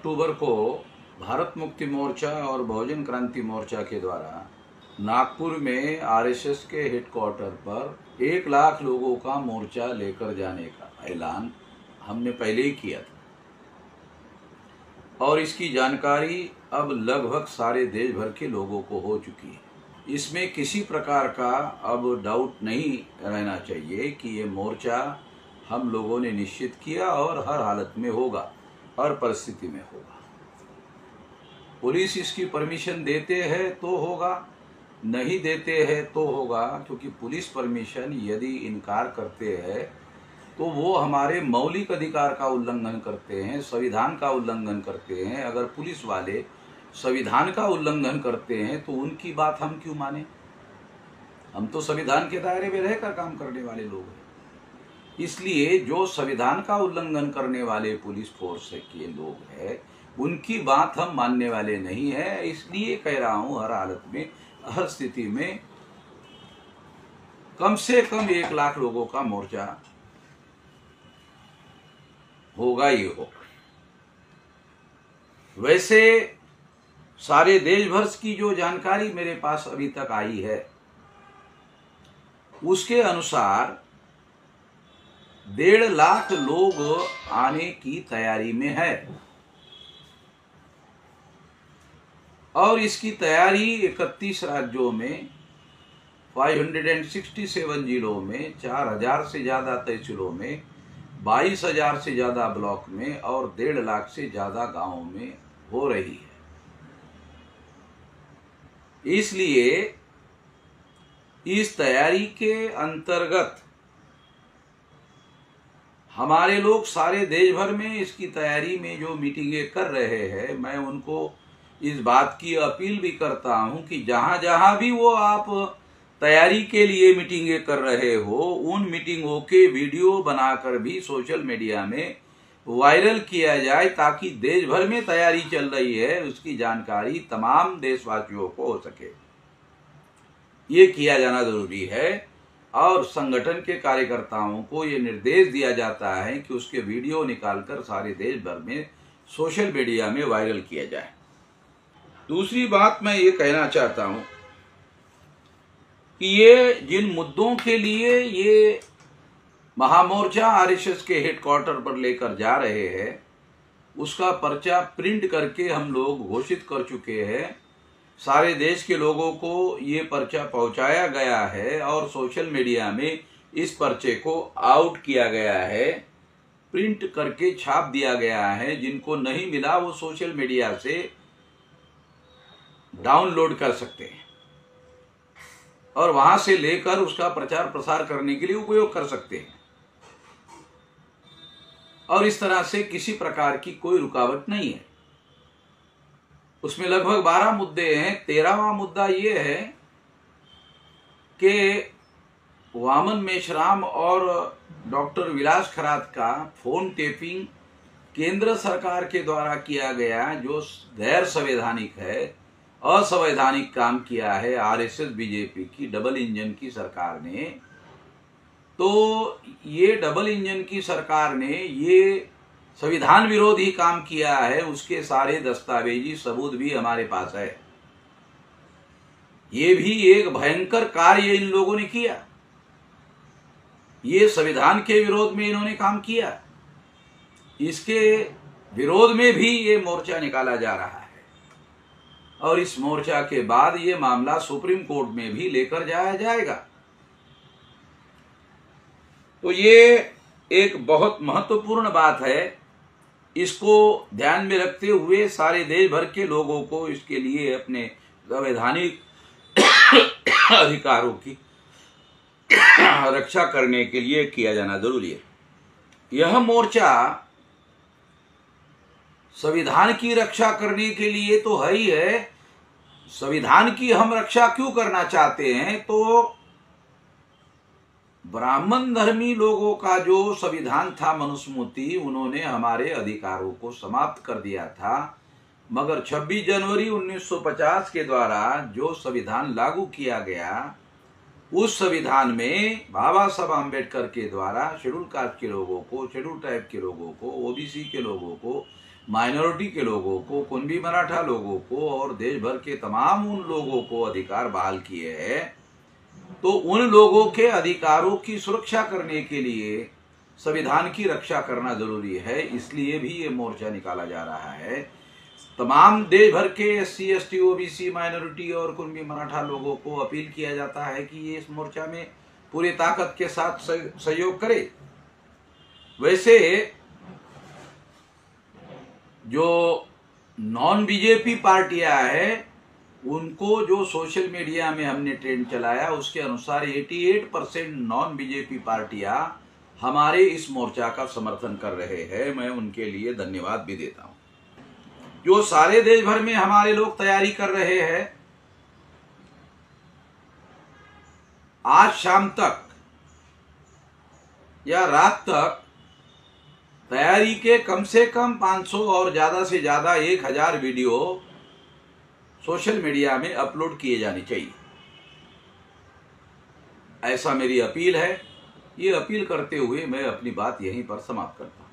अक्टूबर को भारत मुक्ति मोर्चा और बहुजन क्रांति मोर्चा के द्वारा नागपुर में आरएसएस के हेडक्वार्टर पर 1 लाख लोगों का मोर्चा लेकर जाने का ऐलान हमने पहले ही किया था और इसकी जानकारी अब लगभग सारे देश भर के लोगों को हो चुकी है। इसमें किसी प्रकार का अब डाउट नहीं रहना चाहिए कि ये मोर्चा हम लोगों ने निश्चित किया और हर हालत में होगा, हर परिस्थिति में होगा। पुलिस इसकी परमिशन देते हैं तो होगा, नहीं देते हैं तो होगा, क्योंकि पुलिस परमिशन यदि इनकार करते हैं तो वो हमारे मौलिक अधिकार का उल्लंघन करते हैं, संविधान का उल्लंघन करते हैं। अगर पुलिस वाले संविधान का उल्लंघन करते हैं तो उनकी बात हम क्यों माने? हम तो संविधान के दायरे में रहकर काम करने वाले लोग हैं। इसलिए जो संविधान का उल्लंघन करने वाले पुलिस फोर्स के लोग हैं उनकी बात हम मानने वाले नहीं है। इसलिए कह रहा हूं, हर हालत में, हर स्थिति में कम से कम 1 लाख लोगों का मोर्चा होगा ही होगा। वैसे सारे देश भर की जो जानकारी मेरे पास अभी तक आई है उसके अनुसार 1.5 लाख लोग आने की तैयारी में है और इसकी तैयारी 31 राज्यों में, 567 जिलों में, 4000 से ज्यादा तहसीलों में, 22,000 से ज्यादा ब्लॉक में और 1.5 लाख से ज्यादा गांवों में हो रही है। इसलिए इस तैयारी के अंतर्गत हमारे लोग सारे देश भर में इसकी तैयारी में जो मीटिंगें कर रहे हैं, मैं उनको इस बात की अपील भी करता हूं कि जहां जहां भी वो आप तैयारी के लिए मीटिंगें कर रहे हो, उन मीटिंगों के वीडियो बनाकर भी सोशल मीडिया में वायरल किया जाए ताकि देश भर में तैयारी चल रही है उसकी जानकारी तमाम देशवासियों को हो सके। ये किया जाना जरूरी है और संगठन के कार्यकर्ताओं को ये निर्देश दिया जाता है कि उसके वीडियो निकालकर सारे देश भर में सोशल मीडिया में वायरल किया जाए। दूसरी बात मैं ये कहना चाहता हूं कि ये जिन मुद्दों के लिए ये महामोर्चा आरएसएस के हेडक्वार्टर पर लेकर जा रहे हैं उसका पर्चा प्रिंट करके हम लोग घोषित कर चुके हैं। सारे देश के लोगों को ये पर्चा पहुंचाया गया है और सोशल मीडिया में इस पर्चे को आउट किया गया है, प्रिंट करके छाप दिया गया है। जिनको नहीं मिला वो सोशल मीडिया से डाउनलोड कर सकते हैं और वहां से लेकर उसका प्रचार प्रसार करने के लिए उपयोग कर सकते हैं और इस तरह से किसी प्रकार की कोई रुकावट नहीं है। उसमें लगभग 12 मुद्दे हैं। 13वां मुद्दा ये है कि वामन मेश्राम और डॉक्टर विलास खरात का फोन टेपिंग केंद्र सरकार के द्वारा किया गया जो गैर संवैधानिक है, असंवैधानिक काम किया है आरएसएस बीजेपी की डबल इंजन की सरकार ने। तो ये डबल इंजन की सरकार ने ये संविधान विरोधी काम किया है, उसके सारे दस्तावेजी सबूत भी हमारे पास है। ये भी एक भयंकर कार्य इन लोगों ने किया। ये संविधान के विरोध में इन्होंने काम किया, इसके विरोध में भी ये मोर्चा निकाला जा रहा है और इस मोर्चा के बाद ये मामला सुप्रीम कोर्ट में भी लेकर जाया जाएगा। तो ये एक बहुत महत्वपूर्ण बात है। इसको ध्यान में रखते हुए सारे देश भर के लोगों को इसके लिए अपने संवैधानिक अधिकारों की रक्षा करने के लिए किया जाना जरूरी है। यह मोर्चा संविधान की रक्षा करने के लिए तो है ही है। संविधान की हम रक्षा क्यों करना चाहते हैं? तो ब्राह्मण धर्मी लोगों का जो संविधान था मनुस्मृति, उन्होंने हमारे अधिकारों को समाप्त कर दिया था। मगर 26 जनवरी 1950 के द्वारा जो संविधान लागू किया गया उस संविधान में बाबा साहब आम्बेडकर के द्वारा शेड्यूल कास्ट के लोगों को, शेड्यूल ट्राइब के लोगों को, ओबीसी के लोगों को माइनॉरिटी के लोगों को, कुणबी मराठा लोगों को और देश भर के तमाम उन लोगों को अधिकार बहाल किए हैं, तो उन लोगों के अधिकारों की सुरक्षा करने के लिए संविधान की रक्षा करना जरूरी है। इसलिए भी ये मोर्चा निकाला जा रहा है। तमाम देश भर के SC ST OBC माइनॉरिटी और कुणबी मराठा लोगों को अपील किया जाता है कि ये इस मोर्चा में पूरी ताकत के साथ सहयोग करे। वैसे जो नॉन बीजेपी पार्टियां हैं, उनको जो सोशल मीडिया में हमने ट्रेंड चलाया उसके अनुसार 88% नॉन बीजेपी पार्टियां हमारे इस मोर्चा का समर्थन कर रहे हैं। मैं उनके लिए धन्यवाद भी देता हूं। जो सारे देश भर में हमारे लोग तैयारी कर रहे हैं, आज शाम तक या रात तक तैयारी के कम से कम 500 और ज्यादा से ज्यादा 1000 वीडियो सोशल मीडिया में अपलोड किए जाने चाहिए, ऐसा मेरी अपील है। ये अपील करते हुए मैं अपनी बात यहीं पर समाप्त करता हूं।